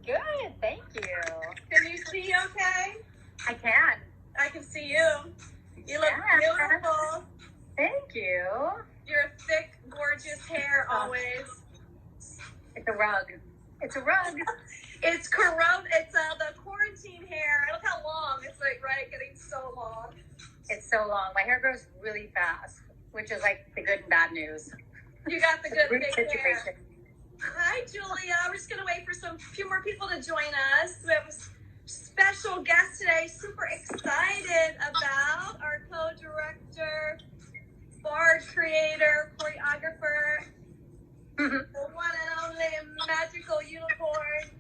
Good, thank you. Can you see okay? I can. I can see you. You look beautiful. Thank you. Your thick, gorgeous hair always. It's a rug. It's a rug. It's the quarantine hair. Look how long. It's getting so long. It's so long. My hair grows really fast, which is like the good and bad news. You got the good Great thick situation. hair. Hi, Julia. We're just going to wait for a few more people to join us. We have a special guest today. Super excited about our co-director, bard creator, choreographer, the one and only magical unicorn.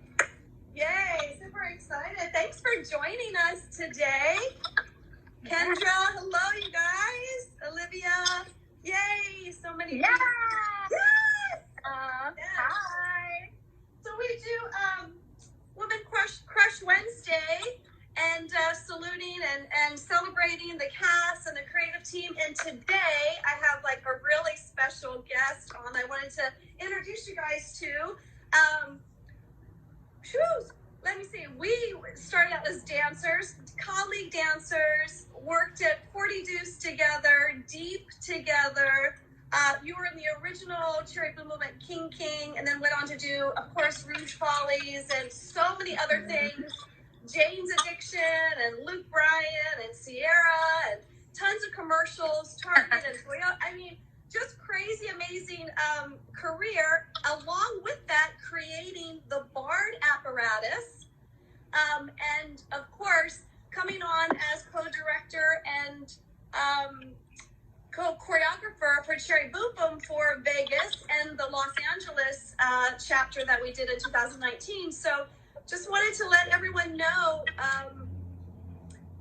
Yay, super excited. Thanks for joining us today. Kendra, hello, you guys. Olivia, yay, so many people. Yes! Hi. So we do Woman Crush Wednesday and saluting and celebrating the cast and the creative team. And today I have like a really special guest on I wanted to introduce you guys to. Let me see. We started out as dancers, colleague dancers, worked at 40 Deuce together, Deep together. You were in the original Cherry Boom Boom at King, and then went on to do, of course, Rouge Follies and so many other things. Jane's Addiction and Luke Bryan and Sierra and tons of commercials, Target and Toyota. I mean, just crazy, amazing career. Along with that, creating the Bard apparatus, and of course, coming on as co-director and choreographer for Cherry Boom Boom for Vegas and the Los Angeles chapter that we did in 2019. So just wanted to let everyone know,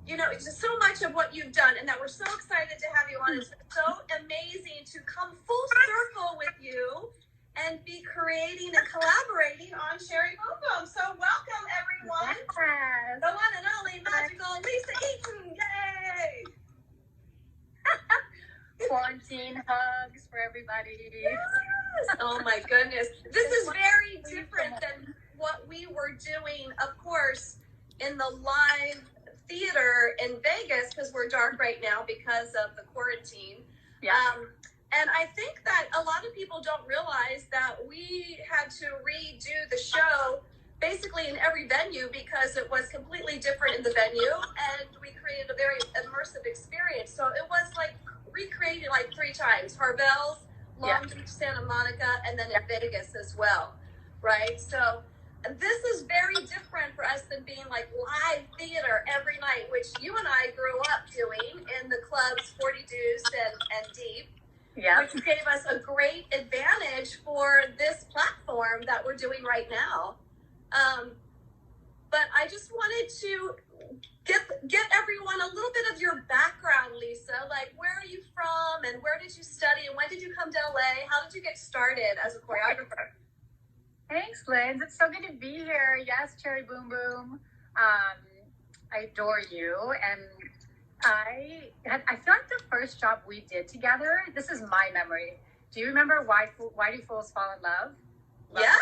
just so much of what you've done and that we're so excited to have you on. It's been so amazing to come full circle with you and be creating and collaborating on Cherry Boom Boom. So welcome, everyone. Yes. The one and only magical Lisa Eaton. Yay! Quarantine hugs for everybody. Yes. Oh my goodness. This is very different than what we were doing, of course, in the live theater in Vegas, because we're dark right now because of the quarantine. Yeah. And I think that a lot of people don't realize that we had to redo the show basically in every venue because it was completely different in the venue, and we created a very immersive experience. So it was like recreated like 3 times: Harvell's, Long Beach, Santa Monica, and then in Vegas as well, right? So this is very different for us than being like live theater every night, which you and I grew up doing in the clubs 40 Deuce and Deep, which gave us a great advantage for this platform that we're doing right now. But I just wanted to get everyone a little bit of your background, Lisa. Like, where are you from, and where did you study, and when did you come to LA? How did you get started as a choreographer? Thanks, Liz. It's so good to be here. Yes, Cherry Boom Boom. I adore you, and I feel like the first job we did together. This is my memory. Do you remember Why Do Fools Fall in Love? Yes.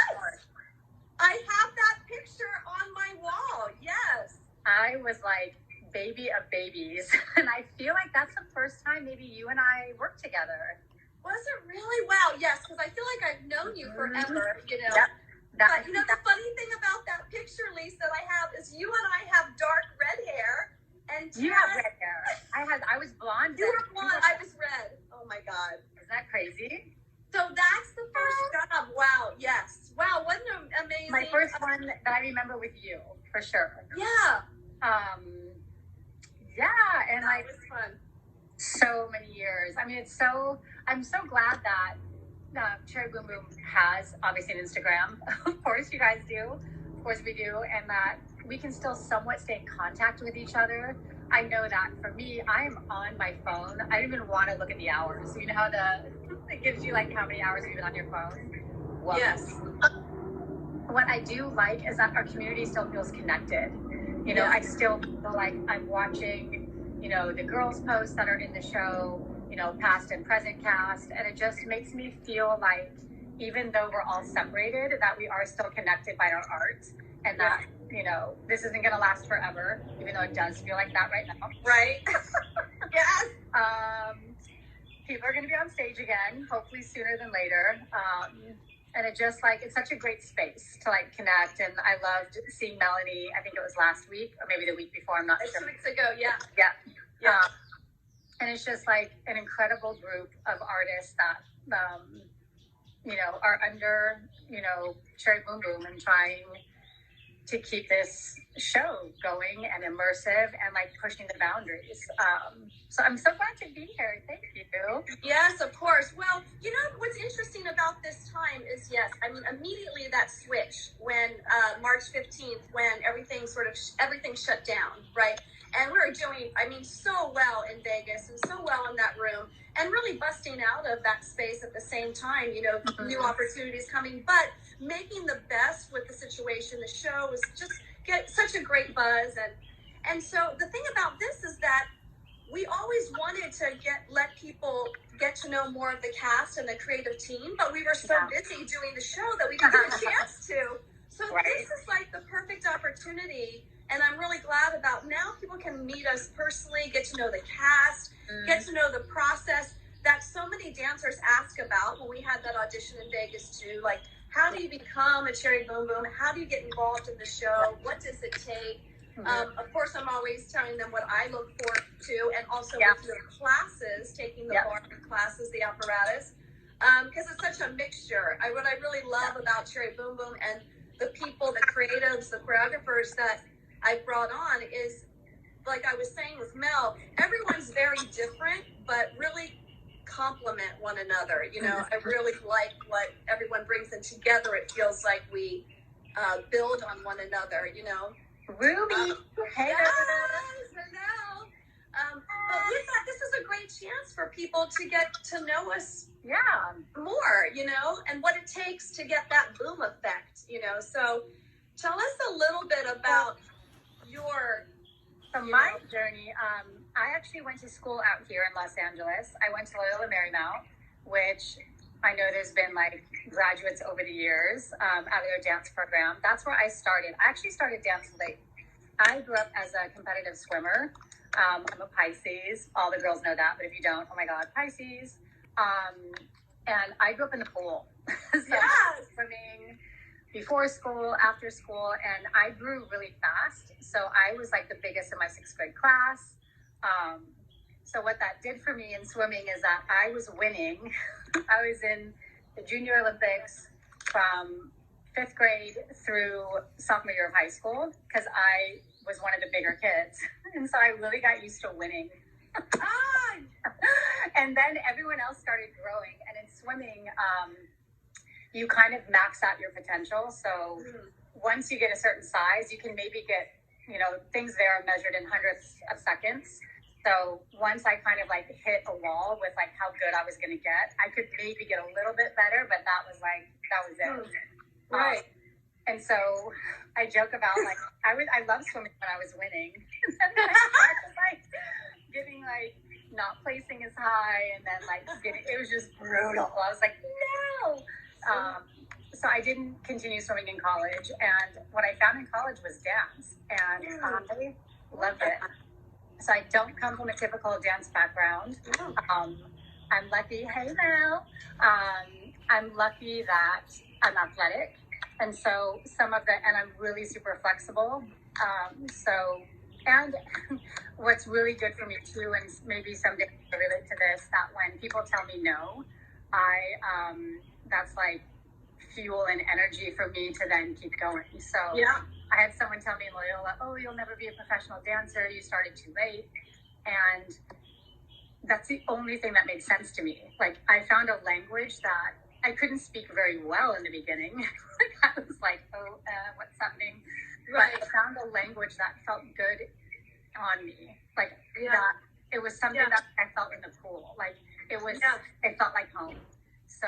I have that picture on my wall. Yes. I was like baby of babies. And I feel like that's the first time maybe you and I worked together. Was it really? Wow. Yes. Because I feel like I've known you forever, Yep. But the funny thing about that picture, Lisa, that I have is you and I have dark red hair. And you have red hair. I was blonde. You were blonde. I was red. Oh my God. Is that crazy? So that's the first job. Wow. Yes. Wow. What an amazing. My first one that I remember with you, for sure. Yeah. And that was fun. So many years. I mean, I'm so glad that Cherry Boom Boom has obviously an Instagram. Of course you guys do. Of course we do. And that we can still somewhat stay in contact with each other. I know that for me, I am on my phone. I don't even want to look at the hours. You know how it gives you like how many hours you've been on your phone? Well, yes. What I do like is that our community still feels connected. I still feel like I'm watching, the girls posts that are in the show, past and present cast. And it just makes me feel like, even though we're all separated, that we are still connected by our art, and that, you know, this isn't going to last forever, even though it does feel like that right now. Right. Yes. People are going to be on stage again, hopefully sooner than later. And it just like, it's such a great space to like connect. And I loved seeing Melanie, I think it was last week or maybe the week before, I'm not sure. 2 weeks ago, yeah. Yeah. And it's just like an incredible group of artists that, you know, are under, you know, Cherry Boom Boom and trying to keep this show going and immersive and like pushing the boundaries. So I'm so glad to be here. Thank you. Yes, of course. Well, you know, what's interesting about this time is, yes, I mean, immediately that switch when March 15th, when everything shut down, right? And we were doing, I mean, so well in Vegas and so well in that room and really busting out of that space at the same time, you know, new opportunities coming, but making the best with the situation. The show was just get such a great buzz. And so the thing about this is that we always wanted to let people get to know more of the cast and the creative team, but we were so busy doing the show that we didn't get a chance to. So this is like the perfect opportunity. And I'm really glad about now people can meet us personally, get to know the cast, get to know the process that so many dancers ask about when we had that audition in Vegas too. Like, how do you become a Cherry Boom Boom? How do you get involved in the show? What does it take? Of course, I'm always telling them what I look forward to, and also with your classes, taking the bar classes, the apparatus, because it's such a mixture. What I really love about Cherry Boom Boom and the people, the creatives, the choreographers that I brought on is, like I was saying with Mel, everyone's very different, but really complement one another. You know, I really like what everyone brings, and together it feels like we build on one another, you know. Ruby, hey. Yes, I know. But we thought this is a great chance for people to get to know us more, you know, and what it takes to get that boom effect, you know. So tell us a little bit about my journey. I actually went to school out here in Los Angeles. I went to Loyola Marymount, which I know there's been like graduates over the years out of their dance program. That's where I started. I actually started dance late. I grew up as a competitive swimmer. I'm a Pisces. All the girls know that, but if you don't, oh my God, Pisces. And I grew up in the pool. Swimming before school, after school, and I grew really fast. So I was like the biggest in my 6th grade class. So what that did for me in swimming is that I was winning. I was in the Junior Olympics from 5th grade through sophomore year of high school because I was one of the bigger kids. And so I really got used to winning. And then everyone else started growing. And in swimming, you kind of max out your potential. So once you get a certain size, you can maybe get, you know, things there are measured in hundredths of seconds. So once I kind of like hit a wall with like how good I was going to get, I could maybe get a little bit better, but that was it. Right. And so I joke about like, I love swimming when I was winning. And then I started like getting like not placing as high and then like it was just brutal. I was like, no. So I didn't continue swimming in college. And what I found in college was dance. And I loved it. So I don't come from a typical dance background. I'm lucky, hey Mel, I'm lucky that I'm athletic. And so and I'm really super flexible. And what's really good for me too, and maybe someday I'll relate to this, that when people tell me no, that's like fuel and energy for me to then keep going. So I had someone tell me in Loyola, oh, you'll never be a professional dancer. You started too late. And that's the only thing that made sense to me. Like I found a language that I couldn't speak very well in the beginning. Like I was like, what's happening? Right. But I found a language that felt good on me. Like that it was something that I felt in the pool. Like it felt like home. So,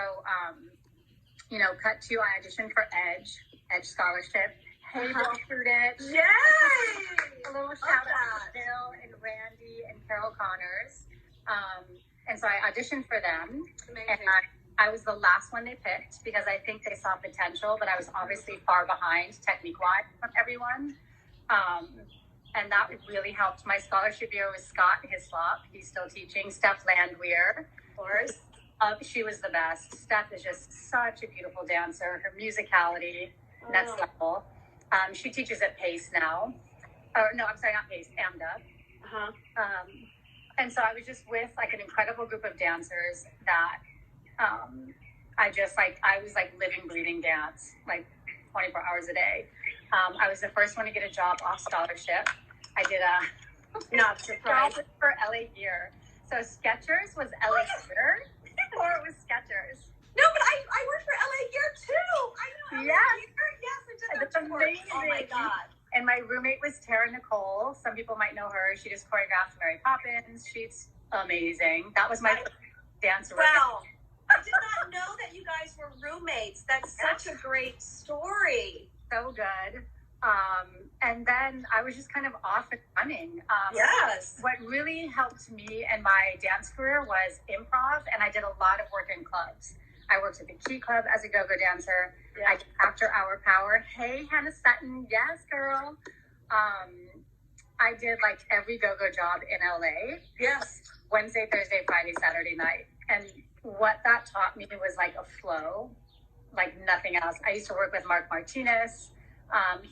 you know, cut to, I auditioned for Edge Scholarship. Hey, Bill student. Yay! A little shout out to Bill and Randy and Carol Connors. And so I auditioned for them. Amazing. And I was the last one they picked because I think they saw potential, but I was obviously far behind technique-wise from everyone. And that really helped. My scholarship year was Scott Hislop. He's still teaching. Steph Landwehr, of course. She was the best. Steph is just such a beautiful dancer. Her musicality, next level. She teaches at Pace now. Or no, I'm sorry, not Pace, AMDA. And so I was just with like an incredible group of dancers that I was like living, breathing dance, like 24 hours a day. I was the first one to get a job off scholarship. I did a not surprised for LA Gear. So Skechers was LA Gear before it was Skechers. No, but I worked for LA Gear too. I know. Yes. Yes, I did That's that before. amazing. Oh my God. And my roommate was Tara Nicole. Some people might know her. She just choreographed Mary Poppins. She's amazing. That was my dance. Wow. I did not know that you guys were roommates. That's such a great story. So good. And then I was just kind of off and running. Yes. What really helped me in my dance career was improv, and I did a lot of work in clubs. I worked at the Key Club as a go-go dancer. Yeah. I did After Hour Power. Hey, Hannah Sutton. Yes, girl. I did like every go-go job in LA. Yes. Wednesday, Thursday, Friday, Saturday night. And what that taught me was like a flow, like nothing else. I used to work with Mark Martinez.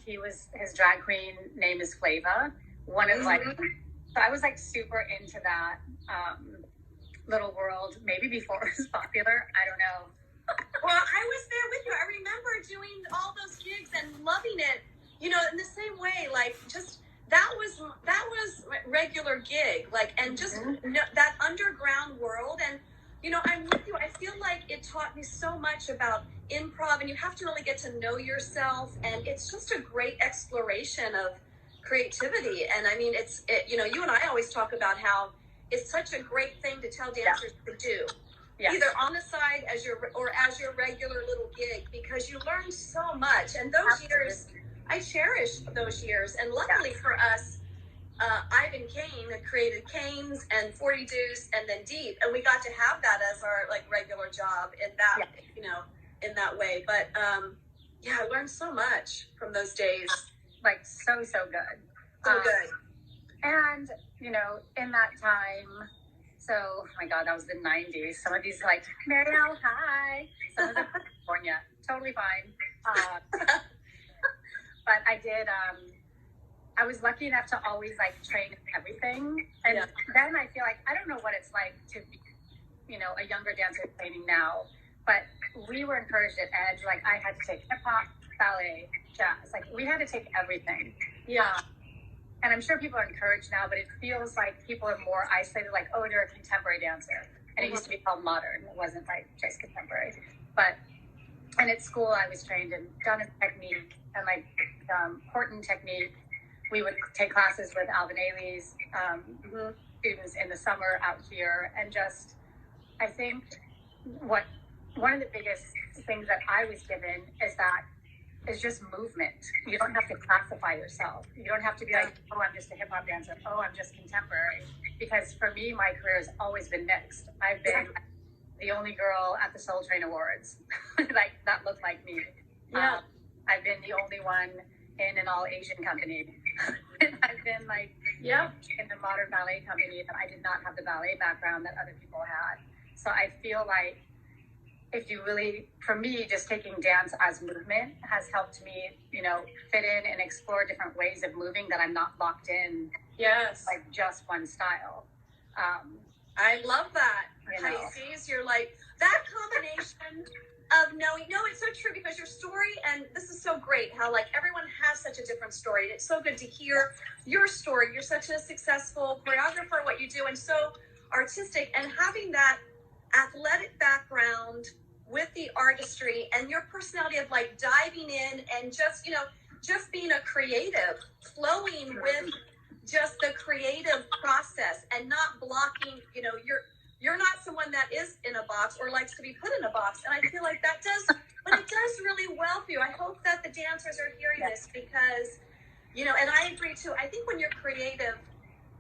His drag queen name is Flava. So I was like super into that little world, maybe before it was popular. I don't know. Well, I was there with you. I remember doing all those gigs and loving it, you know, in the same way, like just that was regular gig, like, and just that underground world. And, you know, I'm with you. I feel like it taught me so much about improv, and you have to really get to know yourself. And it's just a great exploration of creativity. And I mean, you know, you and I always talk about how it's such a great thing to tell dancers to do. Yes. Either on the side as your regular little gig, because you learn so much. And those years, I cherish those years. And luckily for us, Ivan Kane had created Kane's and 40 Deuce and then Deep, and we got to have that as our like regular job in that you know, in that way. But I learned so much from those days. Like so good. So good. And you know, in that time. So, oh my God, that was the 90s. Some of these like, Marielle, hi. Some of them California, totally fine. But I did, I was lucky enough to always like train everything. And then I feel like, I don't know what it's like to be, you know, a younger dancer training now, but we were encouraged at Edge. Like I had to take hip hop, ballet, jazz. Like we had to take everything. Yeah. And I'm sure people are encouraged now, but it feels like people are more isolated, like, oh, you're a contemporary dancer. And it used to be called modern. It wasn't like just contemporary. And at school, I was trained in Donna technique and like Horton technique. We would take classes with Alvin Ailey's students in the summer out here. And just, I think one of the biggest things that I was given is that is just movement. You don't have to classify yourself. You don't have to be like, oh, I'm just a hip hop dancer. Oh, I'm just contemporary. Because for me, my career has always been mixed. I've been the only girl at the Soul Train Awards, like that looked like me. Yeah. I've been the only one in an all Asian company. I've been like in the modern ballet company, but I did not have the ballet background that other people had. So I feel like if you really, for me, just taking dance as movement has helped me, you know, fit in and explore different ways of moving that I'm not locked in. Yes. Like just one style. I love that. You know. Pisces, you're like, that combination of knowing, no, it's so true because your story, and this is so great how like everyone has such a different story. It's so good to hear your story. You're such a successful choreographer, what you do, and so artistic, and having that athletic background with the artistry and your personality of like diving in and just, you know, just being a creative, flowing with just the creative process and not blocking, you know, you're not someone that is in a box or likes to be put in a box. And I feel like that does, but it does really well for you. I hope that the dancers are hearing this because, you know, and I agree too. I think when you're creative,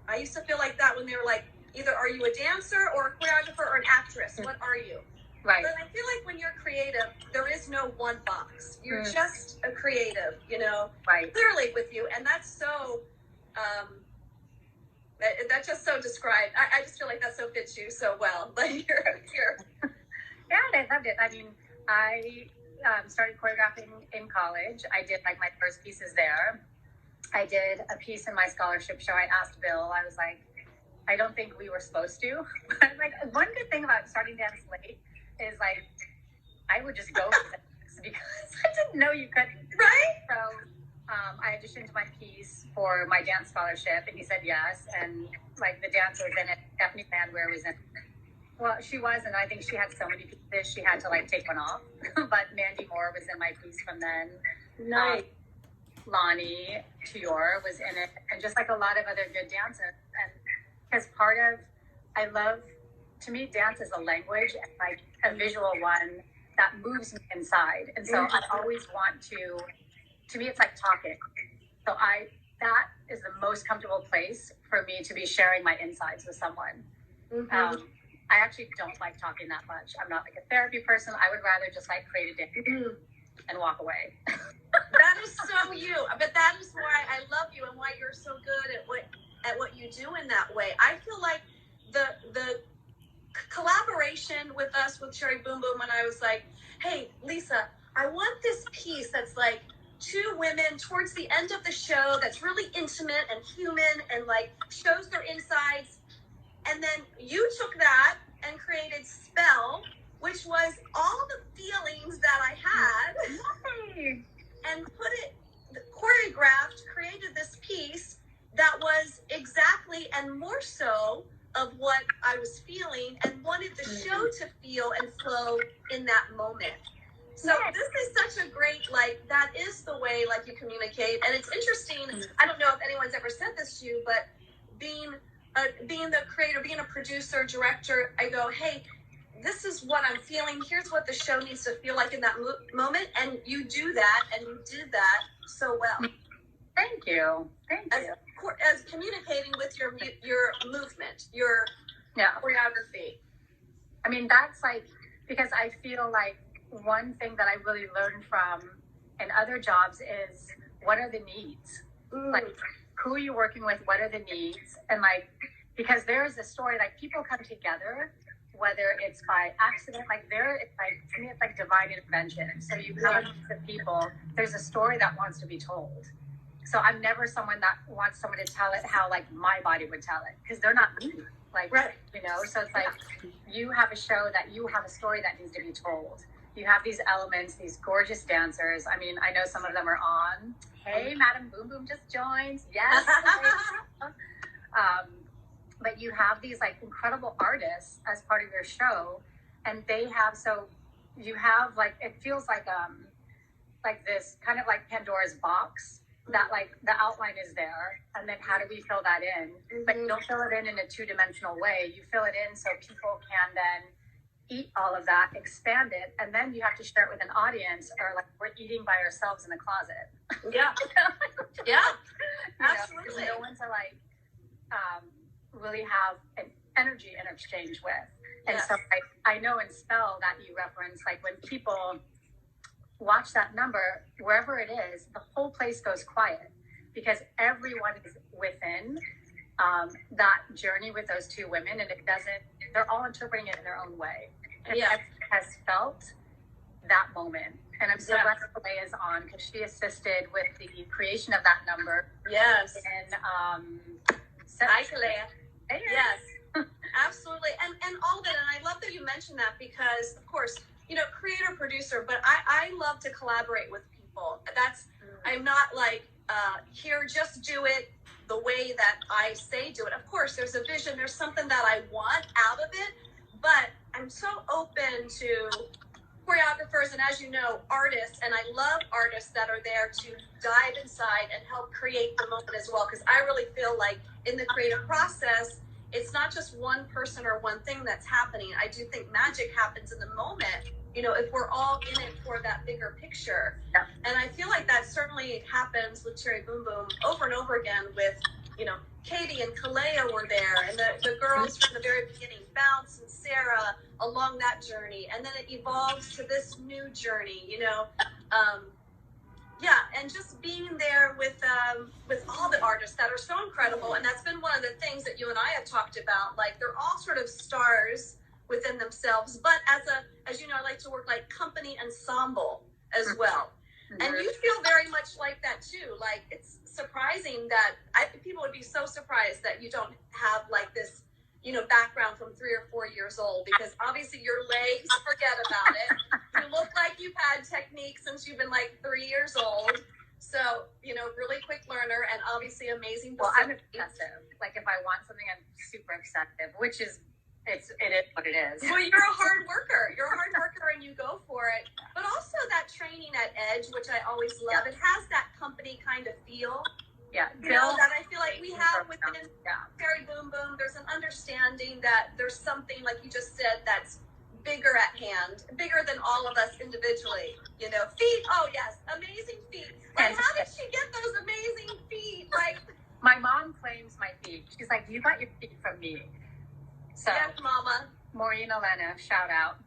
I used to feel like that when they were like, either are you a dancer or a choreographer or an actress? What are you? Right. But I feel like when you're creative, there is no one box. You're just a creative, you know, Right. clearly with you. And that's so, that just so described. I just feel like that so fits you so well. Like you're. Yeah, I loved it. I mean, I started choreographing in college. I did like my first pieces there. I did a piece in my scholarship show. I asked Bill, I was like, I don't think we were supposed to. But like, one good thing about starting dance late is like, I would just go with it because I didn't know you couldn't. Right? So I auditioned my piece for my dance scholarship, and he said yes. And like the dancer was in it. Stephanie Landwehr was in it. Well, she was, and I think she had so many pieces, she had to like take one off. But Mandy Moore was in my piece from then. Nice. Lonnie Tior was in it, and just like a lot of other good dancers. And because to me, dance is a language and like a visual one that moves me inside. And so I always want to me, it's like talking. So that is the most comfortable place for me to be sharing my insides with someone. I actually don't like talking that much. I'm not like a therapy person. I would rather just like create a day and walk away. That is so you. But that is why I love you and why you're so good at what you do in that way. I feel like the collaboration with us with Cherry Boom Boom, when I was like, hey, Lisa, I want this piece that's like two women towards the end of the show that's really intimate and human and like shows their insides. And then you took that and created Spell, which was all the feelings that I had, and choreographed, created this piece that was exactly and more so of what I was feeling and wanted the show to feel and flow in that moment. So this is such a great, like, that is the way, like, you communicate. And it's interesting, I don't know if anyone's ever said this to you, but being the creator, being a producer, director, I go, hey, this is what I'm feeling. Here's what the show needs to feel like in that moment. And you do that, and you did that so well. Thank you. As communicating with your movement, your choreography. I mean, that's like, because I feel like one thing that I really learned from in other jobs is what are the needs? Like, who are you working with? What are the needs? And like, because there is a story, like people come together, whether it's by accident, to me, it's like divine intervention. So you come to people, there's a story that wants to be told. So I'm never someone that wants someone to tell it how like my body would tell it, because they're not me. Like, you know, so it's like you have a show that you have a story that needs to be told. You have these elements, these gorgeous dancers. I mean, I know some of them are on. Hey, Madam Boom Boom just joined. Yes. But you have these like incredible artists as part of your show, and they have, so you have like, it feels like this kind of like Pandora's box that like the outline is there, and then how do we fill that in? But you don't fill it in a two-dimensional way. You fill it in so people can then eat all of that, expand it, and then you have to share it with an audience, or like we're eating by ourselves in the closet. Absolutely. No one to like really have an energy interchange with. And so I know in Spell that you reference, like when people watch that number, wherever it is, the whole place goes quiet because everyone is within that journey with those two women, and they're all interpreting it in their own way. And has felt that moment. And I'm so glad that Leia is on, because she assisted with the creation of that number. Yes. And hi, Leia. Yes, absolutely. And all that. And I love that you mentioned that, because, of course, you know, creator, producer, but I love to collaborate with people. I'm not like, here, just do it the way that I say do it. Of course, there's a vision, there's something that I want out of it, but I'm so open to choreographers and, as you know, artists, and I love artists that are there to dive inside and help create the moment as well, because I really feel like in the creative process, it's not just one person or one thing that's happening. I do think magic happens in the moment, you know, if we're all in it for that bigger picture. And I feel like that certainly happens with Cherry Boom Boom over and over again with Katie and Kalea were there, and the girls from the very beginning, Bounce and Sarah, along that journey, and then it evolves to this new journey, and just being there with all the artists that are so incredible. And that's been one of the things that you and I have talked about. Like, they're all sort of stars within themselves, but as you know, I like to work like company ensemble as well. Mm-hmm. And you feel very much like that too. Like, it's surprising that people would be so surprised that you don't have like this, background from 3 or 4 years old, because obviously your legs, forget about it. You look like you've had technique since you've been like 3 years old. So, really quick learner, and obviously amazing. Well, I'm obsessive. Like, if I want something, I'm super obsessive, which is, it is what it is. Well, you're a hard worker. You're a hard worker and you go for it. But also that training at Edge, which I always love, it has that company kind of feel. Yeah. That I feel like we have within Fairy Boom Boom. There's an understanding that there's something, like you just said, that's bigger at hand, bigger than all of us individually. Feet. Oh, yes. Amazing feet. Like, how did she get those amazing feet? Like, my mom claims my feet. She's like, you got your feet from me. So, yes, Mama. Maureen Elena, shout out.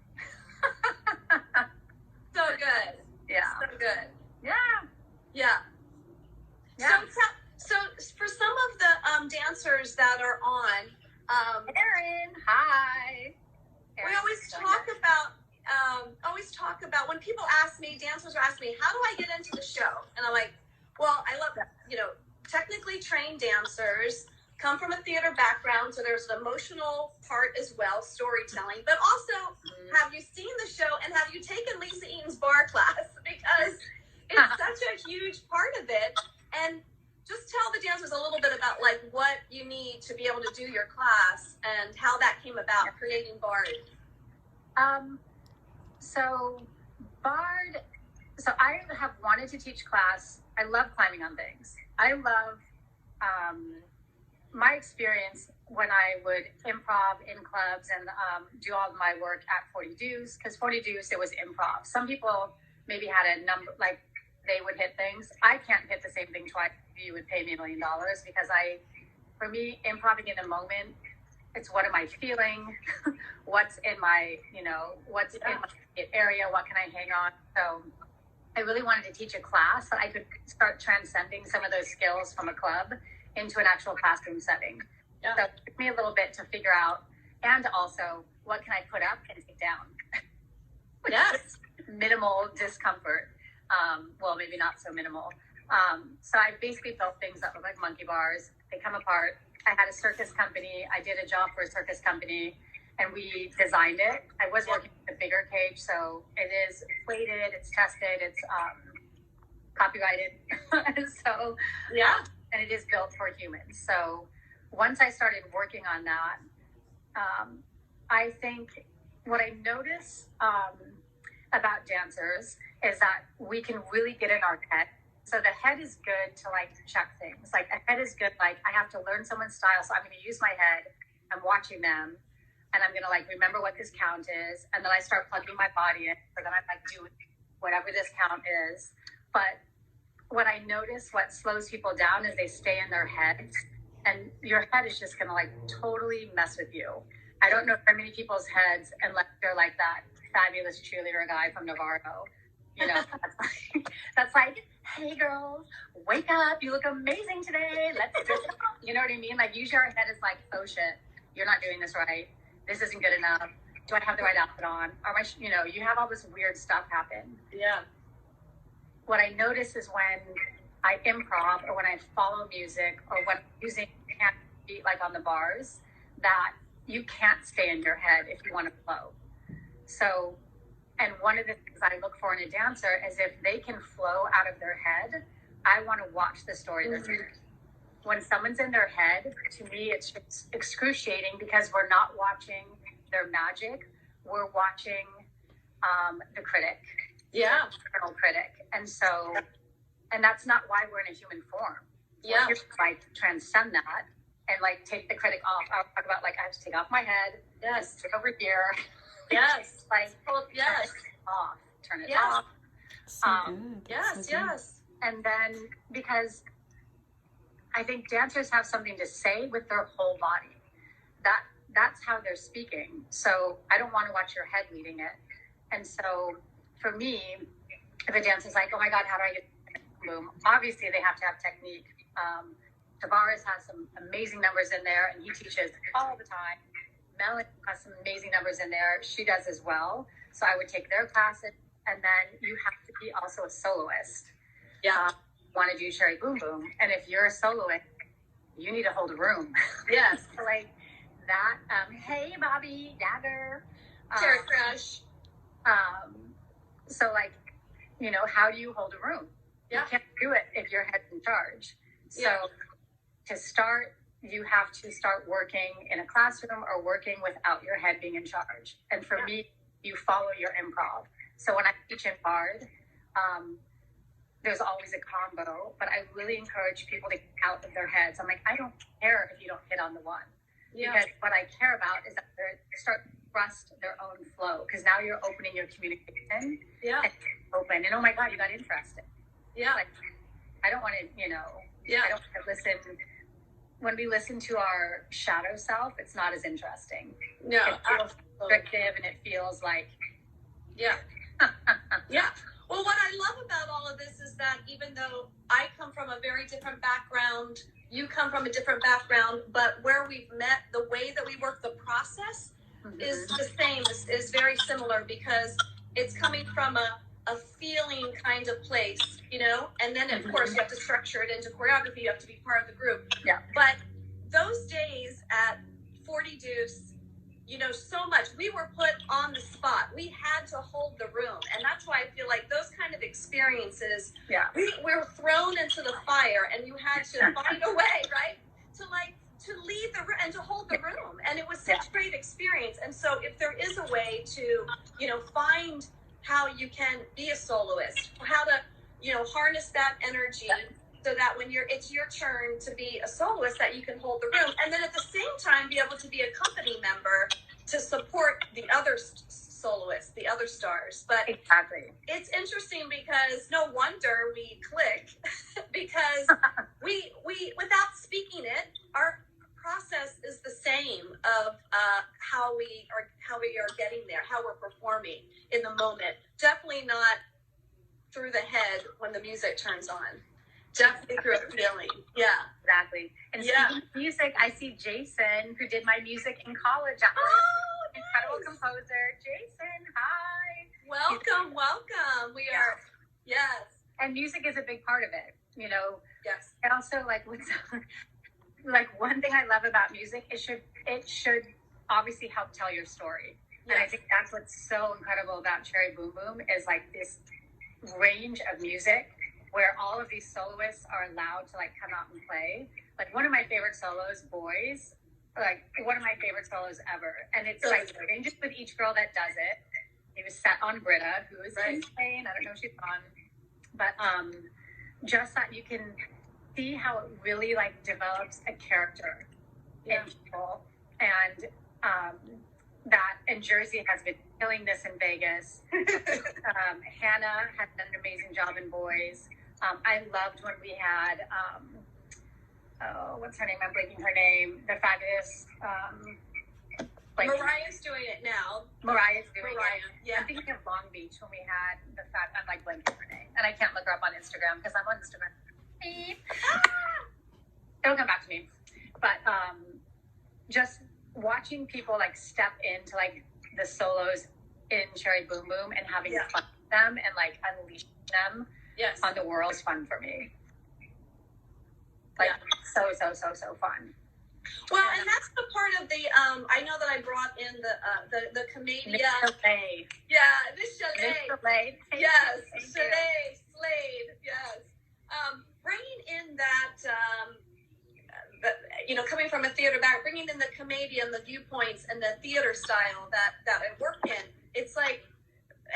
So good. Yeah. So good. Yeah. Yeah. Yeah. So for some of the dancers that are on, Erin, hi. We always talk about when people ask me, dancers ask me, how do I get into the show? And I'm like, well, I love, technically trained dancers come from a theater background, so there's an emotional part as well, storytelling. But also, have you seen the show and have you taken Lisa Eaton's bar class? Because it's such a huge part of it. And just tell the dancers a little bit about like what you need to be able to do your class and how that came about, creating Bard. So I have wanted to teach class. I love climbing on things. I love my experience when I would improv in clubs and do all my work at 40 Deuce, because 40 Deuce, it was improv. Some people maybe had a number, like they would hit things. I can't hit the same thing twice. You would pay me $1 million, because for me, improving in the moment, it's what am I feeling? What's in my, what's in my area? What can I hang on? So I really wanted to teach a class that I could start transcending some of those skills from a club into an actual classroom setting. Yeah. So it took me a little bit to figure out, and also what can I put up and take down? Yes. Minimal discomfort. Well, maybe not so minimal. So I basically built things that look like monkey bars. They come apart. I had a circus company. I did a job for a circus company, and we designed it. I was working with a bigger cage, so it is plated, it's tested, it's copyrighted. So and it is built for humans. So once I started working on that, I think what I notice about dancers is that we can really get in our head. So the head is good to like check things. Like a head is good. Like I have to learn someone's style. So I'm going to use my head. I'm watching them and I'm going to like remember what this count is. And then I start plugging my body in. So then I like do whatever this count is. But what I notice, what slows people down is they stay in their heads, and your head is just going to like totally mess with you. I don't know very many people's heads unless they're like that fabulous cheerleader guy from Navarro. That's like, hey girls, wake up, you look amazing today, let's do it. You know what I mean? Like usually our head is like, oh shit, you're not doing this right, this isn't good enough, do I have the right outfit on, or my you have all this weird stuff happen. What I notice is when I improv or when I follow music or when I'm using hand feet like on the bars, that you can't stay in your head if you want to flow. So, and one of the things I look for in a dancer is if they can flow out of their head, I want to watch the story they're telling. When someone's in their head, to me, it's just excruciating because we're not watching their magic. We're watching the critic. Yeah. The internal critic. And so, and that's not why we're in a human form. Yeah. We're here to like transcend that and like take the critic off. I'll talk about like, I have to take off my head. Yes. Sit over here. Yes. Like, yes. Turn it yes. off. So good. Yes, So yes. And then because I think dancers have something to say with their whole body. That's how they're speaking. So I don't want to watch your head leading it. And so for me, if a dancer's like, oh my God, how do I get boom? Obviously, they have to have technique. Tavares has some amazing numbers in there, and he teaches all the time. Melanie has some amazing numbers in there. She does as well. So I would take their classes, and then you have to be also a soloist. Yeah. Want to do Cherry Boom Boom. And if you're a soloist, you need to hold a room. Yes. Like that. Hey, Bobby Dagger. Cherry Crush. So, like, you know, how do you hold a room? Yeah. You can't do it if your head's in charge. So to start, you have to start working in a classroom or working without your head being in charge. And for me, you follow your improv. So when I teach in Bard, there's always a combo, but I really encourage people to get out of their heads. I'm like, I don't care if you don't hit on the one. Yeah. Because what I care about is that they start to trust their own flow. Because now you're opening your communication. Yeah. And open. And oh my God, you got interested. Yeah. Like, I don't want to, you know, Yeah. I don't want to listen. When we listen to our shadow self, it's not as interesting. No. It feels restrictive and it feels like, Yeah. Yeah. Well, what I love about all of this is that even though I come from a very different background, you come from a different background, but where we've met, the way that we work the process is the same, is very similar, because it's coming from a feeling kind of place, you know? And then, of course, you have to structure it into choreography. You have to be part of the group. Yeah. But those days at 40 Deuce, you know, so much, we were put on the spot. We had to hold the room. And that's why I feel like those kind of experiences, we were thrown into the fire, and you had to find a way, right? To lead the room and to hold the room. And it was such great experience. And so if there is a way to, you know, find how you can be a soloist, how to, you know, harness that energy so that when it's your turn to be a soloist, that you can hold the room. And then at the same time, be able to be a company member to support the other soloists, the other stars. But exactly. It's interesting because no wonder we click because we without speaking it, our process is the same of how we are getting there, how we're performing in the moment. Definitely not through the head when the music turns on. Definitely through a feeling. Yeah. Exactly. And speaking of music, I see Jason, who did my music in college. Incredible composer. Jason, hi. Welcome. We are, yes. And music is a big part of it, you know. Yes. And also, like, one thing I love about music, it should obviously help tell your story. Yes. And I think that's what's so incredible about Cherry Boom Boom is like this range of music where all of these soloists are allowed to like come out and play. Like one of my favorite solos, Boys, like one of my favorite solos ever. And it's like ranges with each girl that does it. It was set on Britta, who is insane. I don't know if she's on, but just that you can see how it really like develops a character in people. And Jersey has been killing this in Vegas. Hannah has done an amazing job in Boys. I loved when we had, what's her name? I'm blanking her name. The fabulous, Mariah's doing it now. Mariah's doing it. Yeah. I'm thinking of Long Beach when we had I'm like blanking her name. And I can't look her up on Instagram because I'm on Instagram. It'll come back to me. But just watching people like step into like the solos in Cherry Boom Boom and having fun with them and like unleashing them on the world is fun for me. Like so fun. Well, and that's the part of the I know that I brought in the commedia. The chalet. Yes, chalet, Slade. Yes. Bringing in that coming from a theater background, bringing in the commedia and the viewpoints and the theater style that I work in. It's like,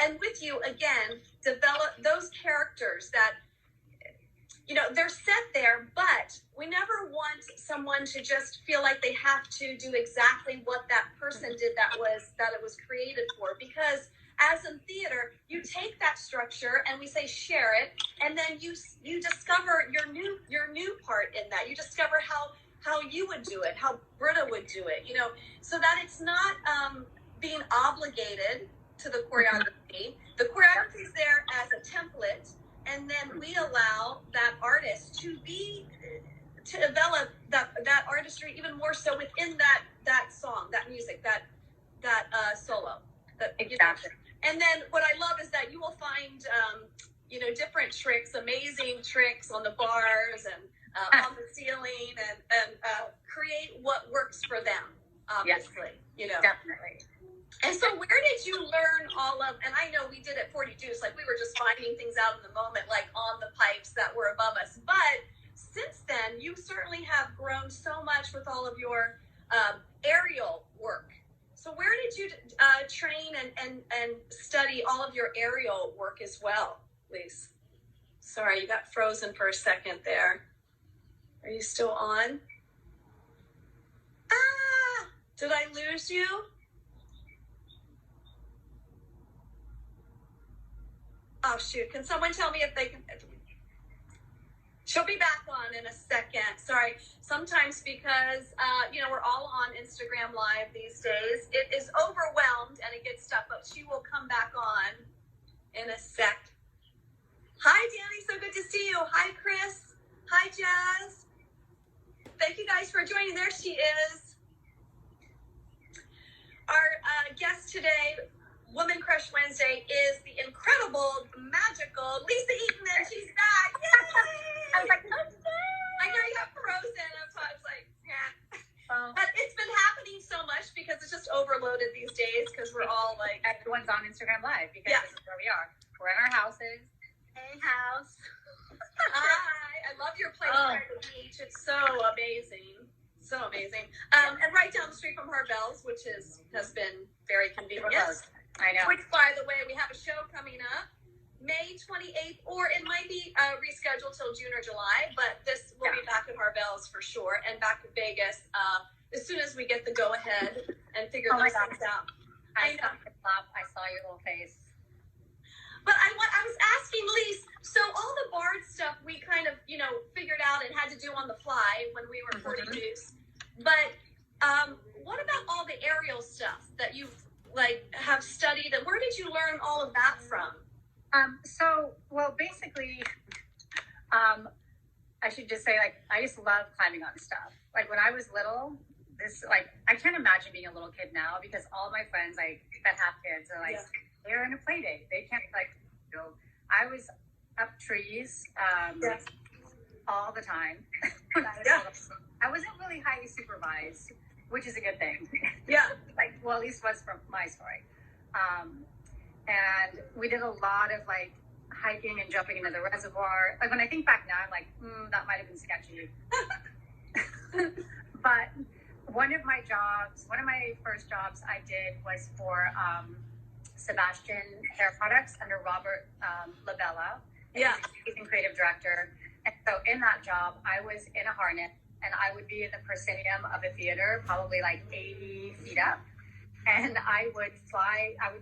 and with you again, develop those characters that, they're set there, but we never want someone to just feel like they have to do exactly what that person did that it was created for. Because as in theater, you take that structure and we say share it, and then you discover your new part. part in that. You discover how you would do it, how Britta would do it, so that it's not being obligated to the choreography. The choreography is there as a template, and then we allow that artist to develop that artistry even more so within that song, that music, that solo. Exactly. And then what I love is that you will find different tricks, amazing tricks on the bars and on the ceiling, and create what works for them, obviously. Yes, definitely. And so where did you learn all of, and I know we did at 40 Deuce, like we were just finding things out in the moment, like on the pipes that were above us. But since then, you certainly have grown so much with all of your aerial work. So where did you train and study all of your aerial work as well, Lise? Sorry, you got frozen for a second there. Are you still on? Did I lose you? Oh, shoot. Can someone tell me if they can? She'll be back on in a second. Sorry. Sometimes because, we're all on Instagram Live these days, it is overwhelmed and it gets stuck, but she will come back on in a sec. Hi, Danny. So good to see you. Hi, Chris. Hi, Jazz. Thank you guys for joining. There she is. Our guest today, Woman Crush Wednesday, is the incredible, magical Lisa Eaton, and she's back. Yay! I was like, I know you got frozen. So I was like, yeah. But it's been happening so much because it's just overloaded these days because we're all like... Everyone's on Instagram Live because this is where we are. We're in our houses. Hey, house. Hi. I love your place by the beach. It's so amazing. So amazing. And right down the street from Harvell's, which has been very convenient. I know. Which, by the way, we have a show coming up May 28th, or it might be rescheduled till June or July, but this will be back at Harvell's for sure, and back to Vegas as soon as we get the go-ahead and figure those things out. I saw your little face. But I was asking Lise, so all the Bard stuff we kind of, figured out and had to do on the fly when we were 40 Deuce. But what about all the aerial stuff that you've have studied, and where did you learn all of that from? Basically, I should just say, I just love climbing on stuff. When I was little, I can't imagine being a little kid now because all my friends, that have kids are they're in a play date. They can't, I was up trees all the time. I wasn't really highly supervised, which is a good thing. Yeah. At least was from my story. And we did a lot of hiking and jumping into the reservoir. When I think back now, I'm like, that might have been sketchy. But one of my first jobs I did was for Sebastian Hair Products under Robert Labella. Yeah. He's a creative director. And so in that job, I was in a harness and I would be in the proscenium of a theater, probably 80 feet up. And I would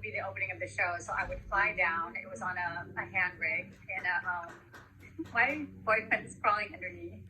be the opening of the show. So I would fly down. It was on a hand rig in my boyfriend's crawling underneath.